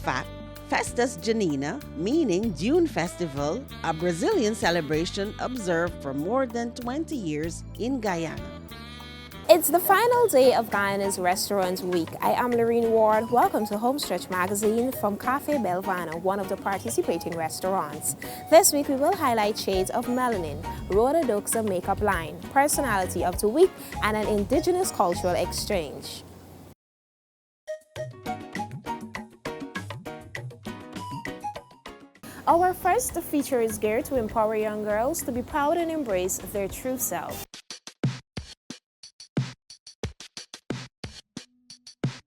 fact, Festas Junina, meaning June Festival, a Brazilian celebration observed for more than 20 years in Guyana. It's the final day of Guyana's Restaurant Week. I am Lorene Ward. Welcome to Homestretch Magazine from Cafe Belvana, one of the participating restaurants. This week we will highlight shades of melanin, Rhododoxa makeup line, personality of the week, and an indigenous cultural exchange. Our first feature is geared to empower young girls to be proud and embrace their true self.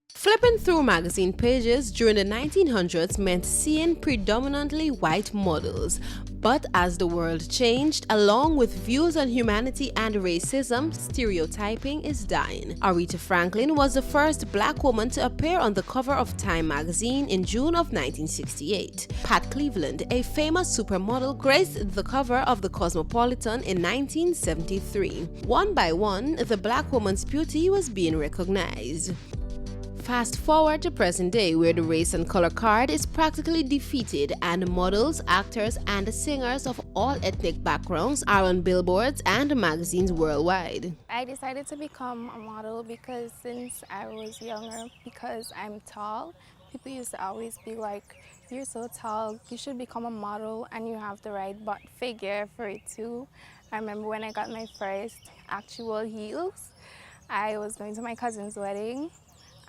Flipping through magazine pages during the 1900s meant seeing predominantly white models. But as the world changed, along with views on humanity and racism, stereotyping is dying. Aretha Franklin was the first black woman to appear on the cover of Time magazine in June of 1968. Pat Cleveland, a famous supermodel, graced the cover of the Cosmopolitan in 1973. One by one, the black woman's beauty was being recognized. Fast forward to present day, where the race and color card is practically defeated and models, actors, and singers of all ethnic backgrounds are on billboards and magazines worldwide. I decided to become a model because since I was younger, because I'm tall, people used to always be like, "You're so tall, you should become a model and you have the right butt figure for it too." I remember when I got my first actual heels, I was going to my cousin's wedding,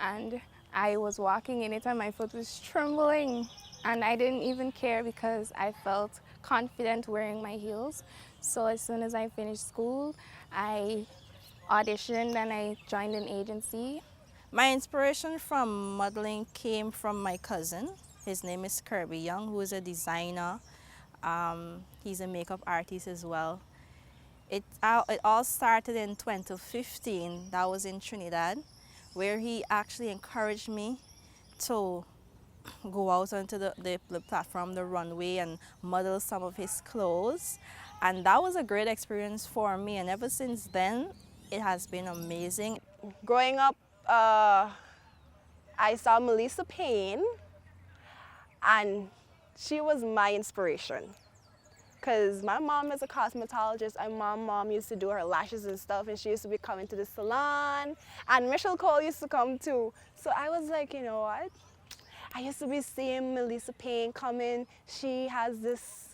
and I was walking in it and my foot was trembling, and I didn't even care because I felt confident wearing my heels. So as soon as I finished school, I auditioned and I joined an agency. My inspiration from modeling came from my cousin. His name is Kirby Young, who is a designer. He's a makeup artist as well. It all started in 2015. That was in Trinidad, where he actually encouraged me to go out onto the platform, the runway, and model some of his clothes. And that was a great experience for me, and ever since then, it has been amazing. Growing up, I saw Melissa Payne, and she was my inspiration. Because my mom is a cosmetologist, and my mom used to do her lashes and stuff, and she used to be coming to the salon, and Michelle Cole used to come too. So I was like, you know what? I used to be seeing Melissa Payne coming. She has this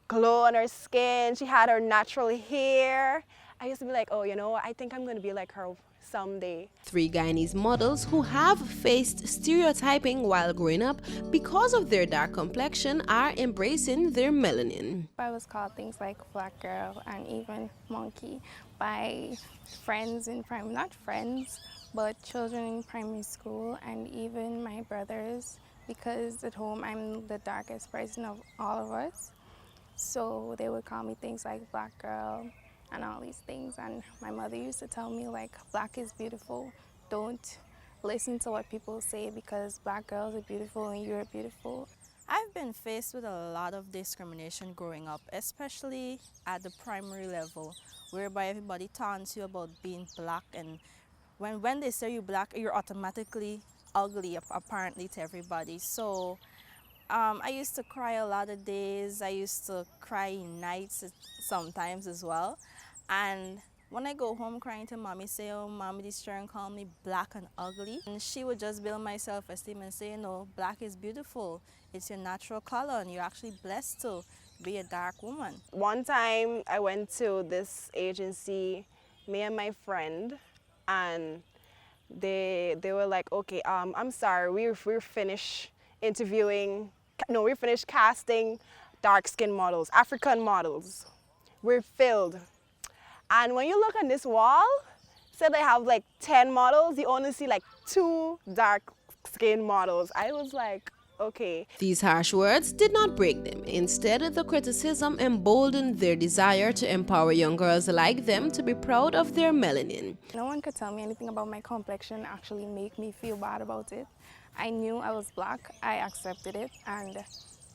glow on her skin. She had her natural hair. I used to be like, oh, you know, I think I'm going to be like her someday. 3 Guyanese models who have faced stereotyping while growing up because of their dark complexion are embracing their melanin. I was called things like black girl and even monkey by friends in primary, not friends, but children in primary school, and even my brothers, because at home I'm the darkest person of all of us. So they would call me things like black girl and all these things, and my mother used to tell me like, black is beautiful, don't listen to what people say because black girls are beautiful and you're beautiful. I've been faced with a lot of discrimination growing up, especially at the primary level, whereby everybody taunts you about being black, and when they say you're black, you're automatically ugly apparently to everybody. So I used to cry a lot of days. I used to cry nights sometimes as well. And when I go home crying to mommy, say, "Oh, mommy, this children call me black and ugly," and she would just build my self-esteem and say, "No, black is beautiful. It's your natural color, and you're actually blessed to be a dark woman." One time I went to this agency, me and my friend, and they were like, "Okay, I'm sorry, we're finished interviewing. No, we're finished casting dark-skinned models, African models. We're filled." And when you look on this wall, say they have like 10 models, you only see like 2 dark-skinned models. I was like, okay. These harsh words did not break them. Instead, the criticism emboldened their desire to empower young girls like them to be proud of their melanin. No one could tell me anything about my complexion, actually make me feel bad about it. I knew I was black, I accepted it, and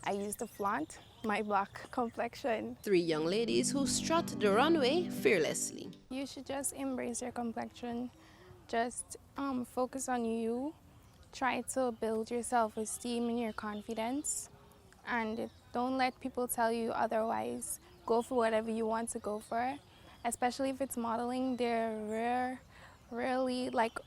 I used to flaunt my black complexion. 3 young ladies who strut the runway fearlessly. You should just embrace your complexion. Just focus on you. Try to build your self-esteem and your confidence, and don't let people tell you otherwise. Go for whatever you want to go for, especially if it's modeling. Rarely, like,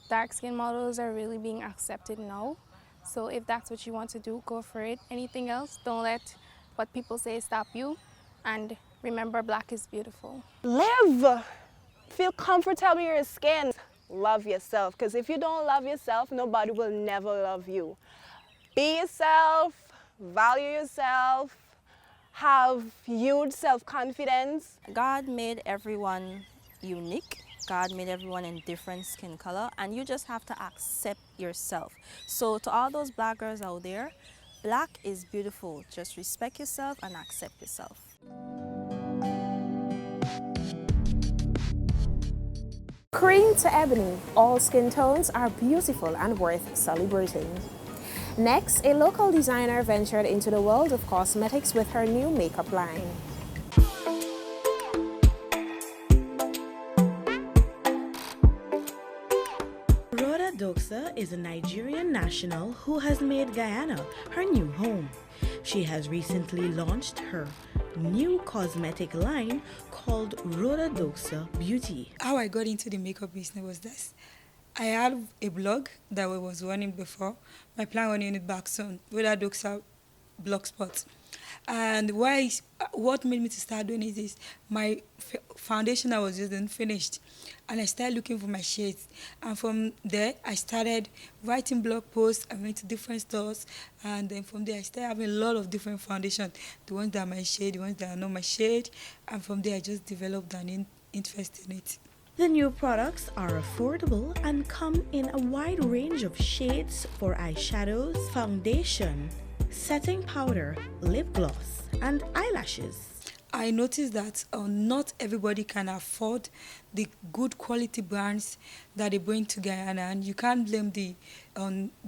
dark skin models are really being accepted now. So if that's what you want to do, go for it. Anything else, don't let what people say stop you. And remember, black is beautiful. Live! Feel comfortable in your skin. Love yourself, because if you don't love yourself, nobody will never love you. Be yourself, value yourself, have huge self-confidence. God made everyone unique. God made everyone in different skin color, and you just have to accept yourself. So to all those black girls out there, black is beautiful. Just respect yourself and accept yourself. Cream to ebony, all skin tones are beautiful and worth celebrating. Next, a local designer ventured into the world of cosmetics with her new makeup line. Rhoda Doxa is a Nigerian national who has made Guyana her new home. She has recently launched her new cosmetic line called Rhoda Doxa Beauty. How I got into the makeup business was this. I had a blog that I was running before. My plan running it back soon. Rhoda Doxa Blogspot. And what made me to start doing it is my foundation I was using finished, and I started looking for my shades. And from there, I started writing blog posts. I went to different stores, and then from there, I started having a lot of different foundations. The ones that are my shade, the ones that are not my shade, and from there, I just developed an interest in it. The new products are affordable and come in a wide range of shades for eyeshadows, foundation, setting powder, lip gloss, and eyelashes. I noticed that not everybody can afford the good quality brands that they bring to Guyana, and you can't blame the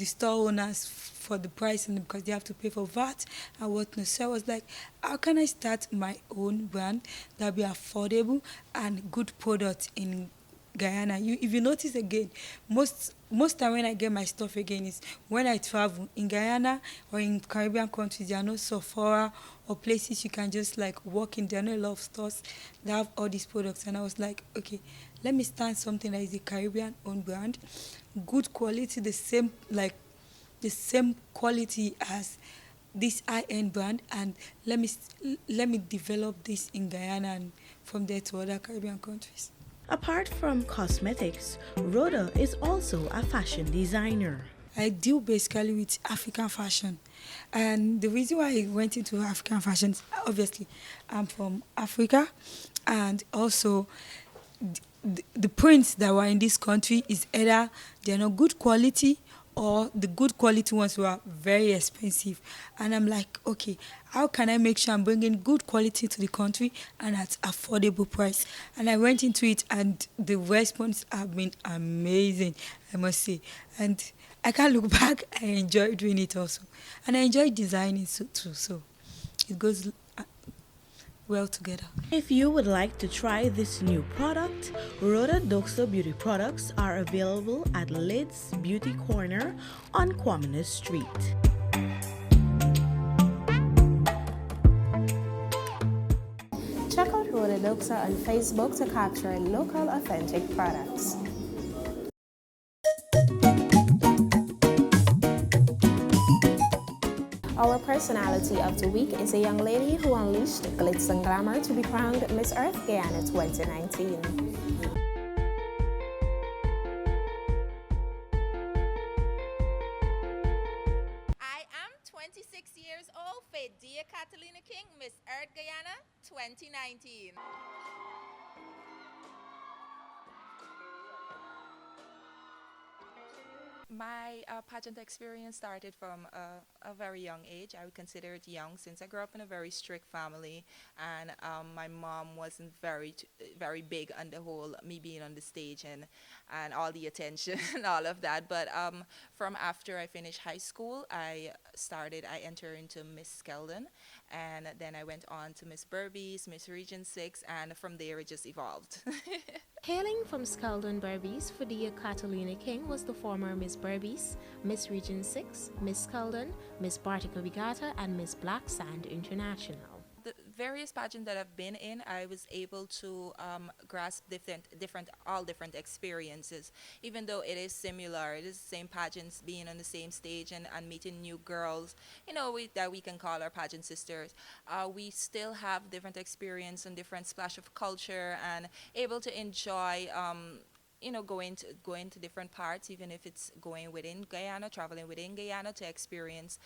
store owners for the pricing because they have to pay for VAT and whatnot. So I was like, how can I start my own brand that be affordable and good product in Guyana? If you notice again, most time when I get my stuff again is when I travel in Guyana or in Caribbean countries. There are no Sephora or places you can just like walk in. There are not a lot of stores that have all these products, and I was like, okay, let me start something that is a Caribbean owned brand, good quality, the same quality as this high-end brand, and let me develop this in Guyana and from there to other Caribbean countries. Apart from cosmetics, Rhoda is also a fashion designer. I deal basically with African fashion. And the reason why I went into African fashion is obviously I'm from Africa, and also the prints that were in this country is either they're not good quality or the good quality ones were very expensive. And I'm like, okay, how can I make sure I'm bringing good quality to the country and at affordable price? And I went into it, and the response have been amazing, I must say. And I can't look back. I enjoy doing it also. And I enjoy designing too, so it goes well together. If you would like to try this new product, Rhoda Doxa Beauty products are available at Lid's Beauty Corner on Kwamina Street. Check out Rhoda Doxa on Facebook to capture local authentic products. Our personality of the week is a young lady who unleashed glitz and glamour to be crowned Miss Earth Guyana 2019. I am 26 years old, Fadia Catalina King, Miss Earth Guyana 2019. My pageant experience started from a very young age. I would consider it young since I grew up in a very strict family, and my mom wasn't very big on the whole me being on the stage and all the attention and all of that. But from after I finished high school, I entered into Miss Skeldon, and then I went on to Miss Burbies, Miss Region 6, and from there it just evolved. Hailing from Skeldon Berbice, Fadia Catalina King was the former Miss Berbice, Miss Region 6, Miss Skeldon, Miss Bartica Regatta, and Miss Black Sand International. The various pageants that I've been in, I was able to grasp all different experiences. Even though it is similar, it is the same pageants, being on the same stage and meeting new girls, that we can call our pageant sisters. We still have different experience and different splash of culture, and able to enjoy going to different parts, even if it's going within Guyana, traveling within Guyana to experience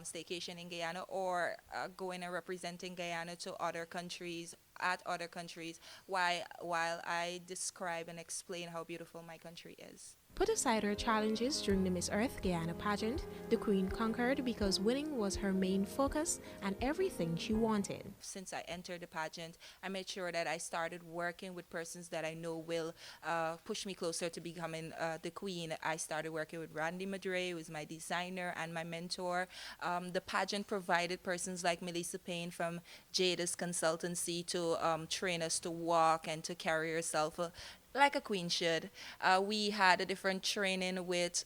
staycation in Guyana, or going and representing Guyana to other countries, while I describe and explain how beautiful my country is. Put aside her challenges during the Miss Earth Guyana pageant, the Queen conquered because winning was her main focus and everything she wanted. Since I entered the pageant, I made sure that I started working with persons that I know will push me closer to becoming the Queen. I started working with Randy Madre, who is my designer and my mentor. The pageant provided persons like Melissa Payne from Jada's Consultancy to train us to walk and to carry yourself like a queen should. We had a different training with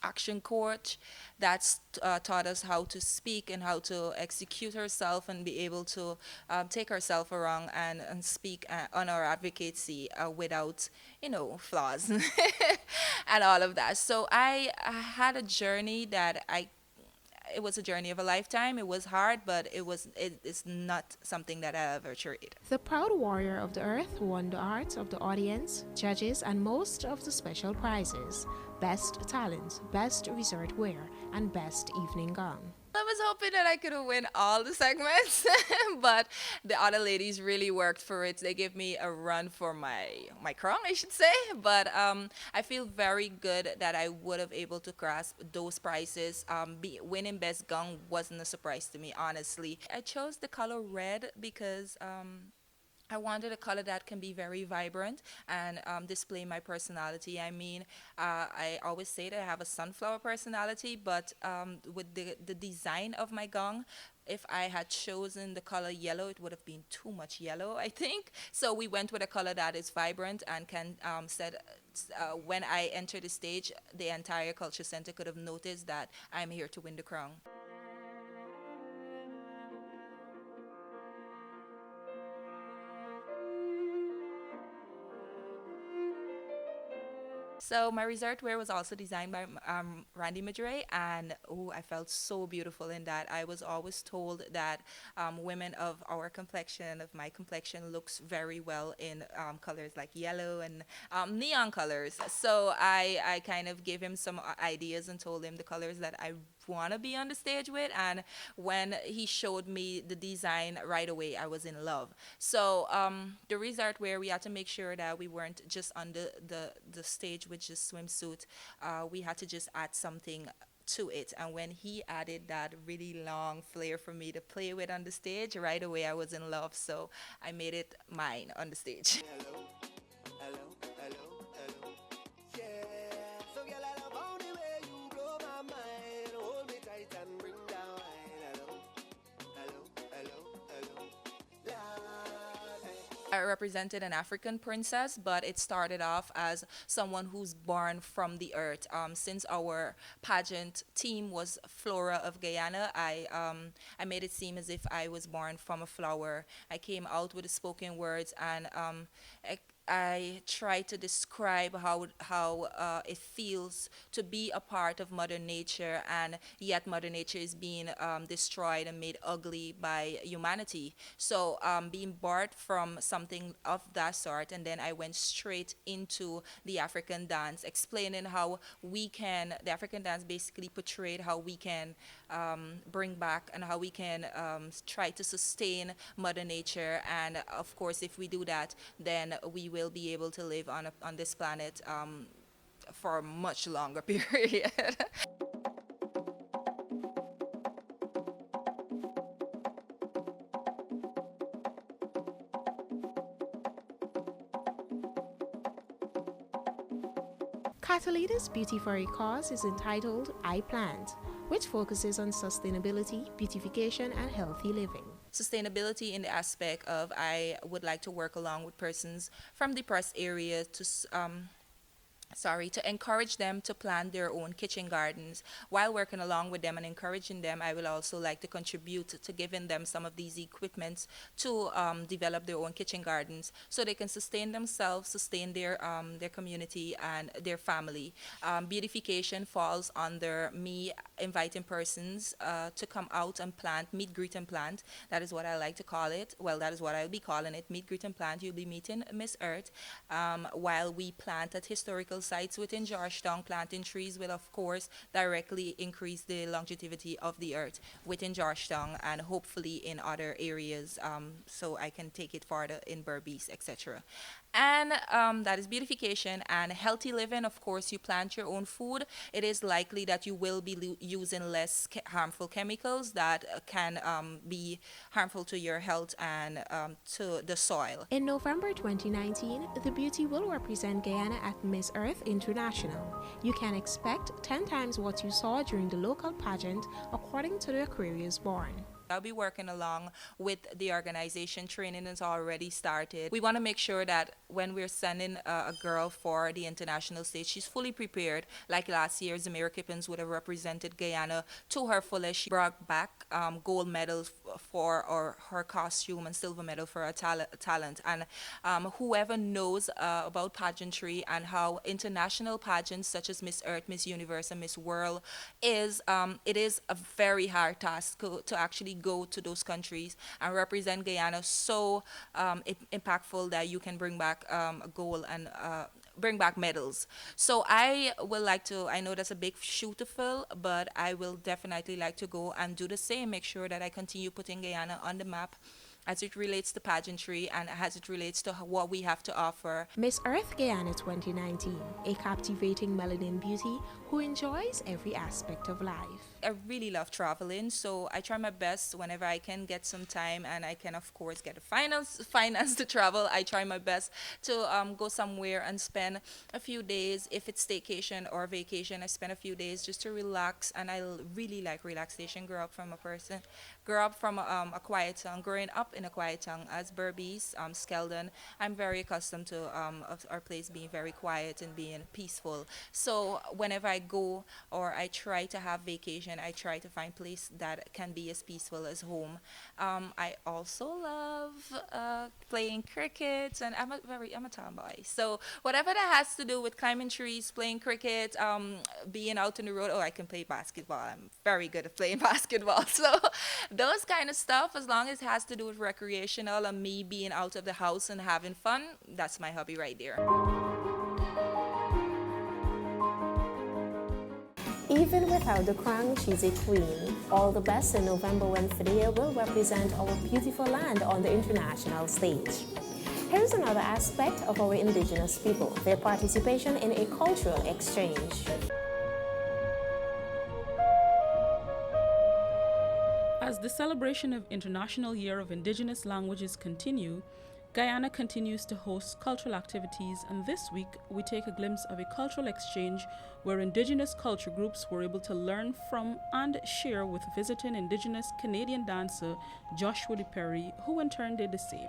action coach that's taught us how to speak and how to execute herself and be able to take herself around and speak on our advocacy without, flaws and all of that. So I had a journey that it was a journey of a lifetime. It was hard, but it's not something that I ever trade. The proud warrior of the earth won the hearts of the audience, judges, and most of the special prizes: Best Talent, Best Resort Wear, and Best Evening Gown. I was hoping that I could win all the segments, but the other ladies really worked for it. They gave me a run for my crown, I should say. But I feel very good that I would have able to grasp those prizes. Winning Best Gown wasn't a surprise to me, honestly. I chose the color red because I wanted a color that can be very vibrant and display my personality. I mean, I always say that I have a sunflower personality, but with the design of my gown, if I had chosen the color yellow, it would have been too much yellow, I think. So we went with a color that is vibrant and can when I enter the stage, the entire culture center could have noticed that I'm here to win the crown. So my resort wear was also designed by Randy Madre, and I felt so beautiful in that. I was always told that women of our complexion, of my complexion, looks very well in colors like yellow and neon colors. So I kind of gave him some ideas and told him the colors that I want to be on the stage with, and when he showed me the design right away, I was in love. So the resort wear, we had to make sure that we weren't just on the stage with just swimsuit. We had to just add something to it, and when he added that really long flare for me to play with on the stage, right away I was in love. So I made it mine on the stage. Hello, hello, hello, hello. Yeah. So girl, I love how the way you blow my mind. Hold me tight and bring down wine. Hello, hello, hello, hello. I represented an African princess, but it started off as someone who's born from the earth. Since our pageant team was Flora of Guyana, I made it seem as if I was born from a flower. I came out with the spoken words, and I try to describe how it feels to be a part of Mother Nature, and yet Mother Nature is being destroyed and made ugly by humanity. So being birthed from something of that sort, and then I went straight into the African dance, explaining how the African dance basically portrayed how we can bring back and how we can try to sustain Mother Nature. And of course, if we do that, then we will be able to live on this planet for a much longer period. Catalina's Beauty for a Cause is entitled I Plant, which focuses on sustainability, beautification, and healthy living. Sustainability in the aspect of I would like to work along with persons from depressed areas to encourage them to plant their own kitchen gardens. While working along with them and encouraging them, I will also like to contribute to giving them some of these equipments to develop their own kitchen gardens so they can sustain themselves, sustain their community and their family. Beautification falls under me inviting persons to come out and plant, meet, greet, and plant. That is what I like to call it. Well, that is what I'll be calling it, meet, greet, and plant. You'll be meeting Miss Earth while we plant at historical sites within Georgetown. Planting trees will, of course, directly increase the longevity of the earth within Georgetown and hopefully in other areas, so I can take it further in Berbice, etc. And that is beautification and healthy living. Of course, you plant your own food. It is likely that you will be using less harmful chemicals that can be harmful to your health and to the soil. In November 2019, the beauty will represent Guyana at Miss Earth International. You can expect 10 times what you saw during the local pageant, according to the Aquarius born. I'll be working along with the organization. Training has already started. We want to make sure that when we're sending a girl for the international stage, she's fully prepared. Like last year, Zamira Kippens would have represented Guyana to her fullest. She brought back gold medals for her costume and silver medal for her talent. And whoever knows about pageantry and how international pageants such as Miss Earth, Miss Universe, and Miss World is, it is a very hard task to actually go to those countries and represent Guyana so impactful that you can bring back a gold and bring back medals. So I will like to, I know that's a big shoe to fill, but I will definitely like to go and do the same, make sure that I continue putting Guyana on the map as it relates to pageantry and as it relates to what we have to offer. Miss Earth Guyana 2019, a captivating melanin beauty who enjoys every aspect of life. I really love traveling, so I try my best whenever I can get some time and I can, of course, get the finance to travel. I try my best to go somewhere and spend a few days. If it's staycation or vacation, I spend a few days just to relax, and I really like relaxation. Grew up from a quiet town, growing up in a quiet town as Berbice, Skeldon. I'm very accustomed to our place being very quiet and being peaceful. So whenever I go or I try to have vacation, I try to find place that can be as peaceful as home. I also love playing cricket, and I'm a tomboy. So whatever that has to do with climbing trees, playing cricket, being out on the road. Oh, I can play basketball. I'm very good at playing basketball. So those kind of stuff, as long as it has to do with recreational and me being out of the house and having fun, that's my hobby right there. Even without the crown, she's a queen. All the best in November when Fidea will represent our beautiful land on the international stage. Here's another aspect of our indigenous people, their participation in a cultural exchange. As the celebration of International Year of Indigenous Languages continue, Guyana continues to host cultural activities, and this week we take a glimpse of a cultural exchange where indigenous culture groups were able to learn from and share with visiting indigenous Canadian dancer Joshua Perry, who in turn did the same.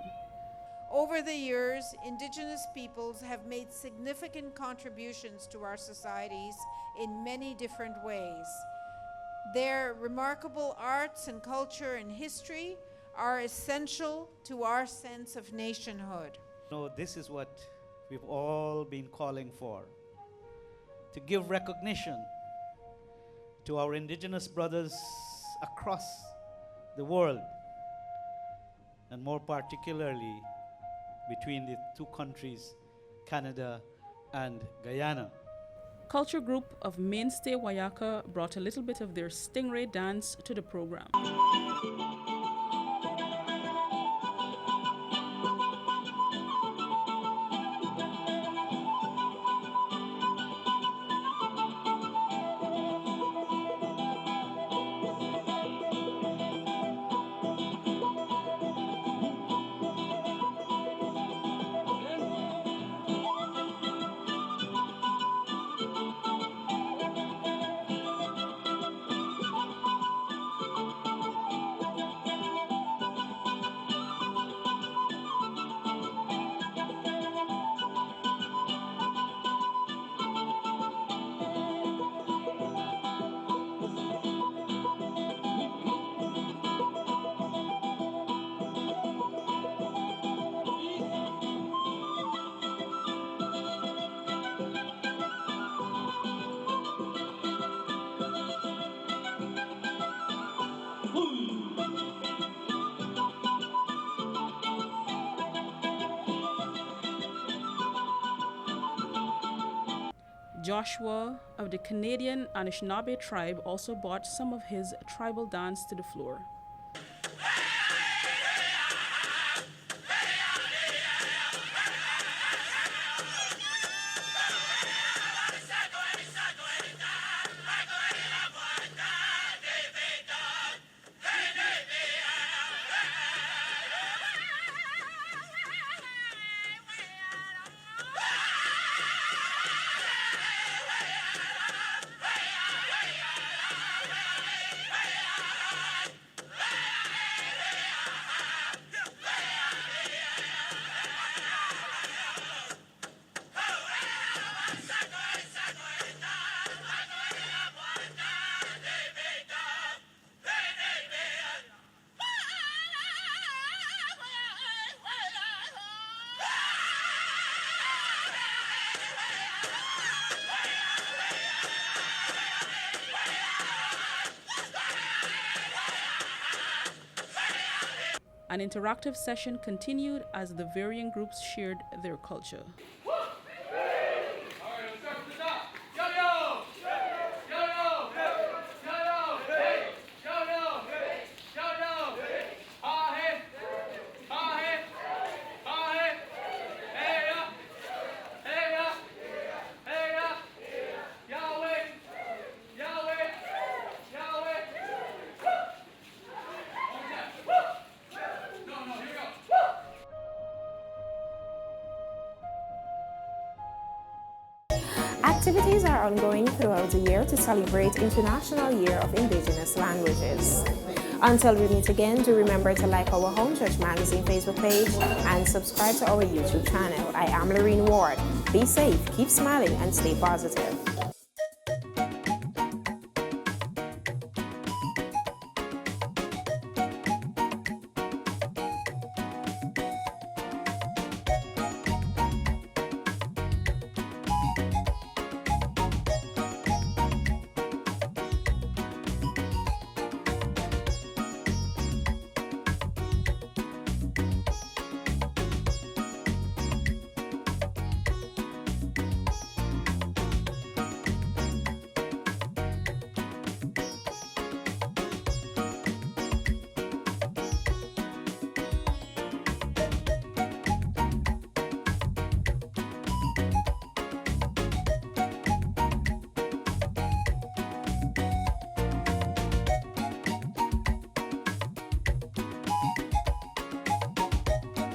Over the years, indigenous peoples have made significant contributions to our societies in many different ways. Their remarkable arts and culture and history are essential to our sense of nationhood. No, this is what we've all been calling for, to give recognition to our indigenous brothers across the world, and more particularly between the two countries, Canada and Guyana. Culture group of Mainstay Wayaka brought a little bit of their stingray dance to the program. Joshua of the Canadian Anishinaabe tribe also brought some of his tribal dance to the floor. An interactive session continued as the varying groups shared their culture. Activities are ongoing throughout the year to celebrate International Year of Indigenous Languages. Until we meet again, do remember to like our Homestretch Magazine Facebook page and subscribe to our YouTube channel. I am Lorene Ward. Be safe, keep smiling, and stay positive.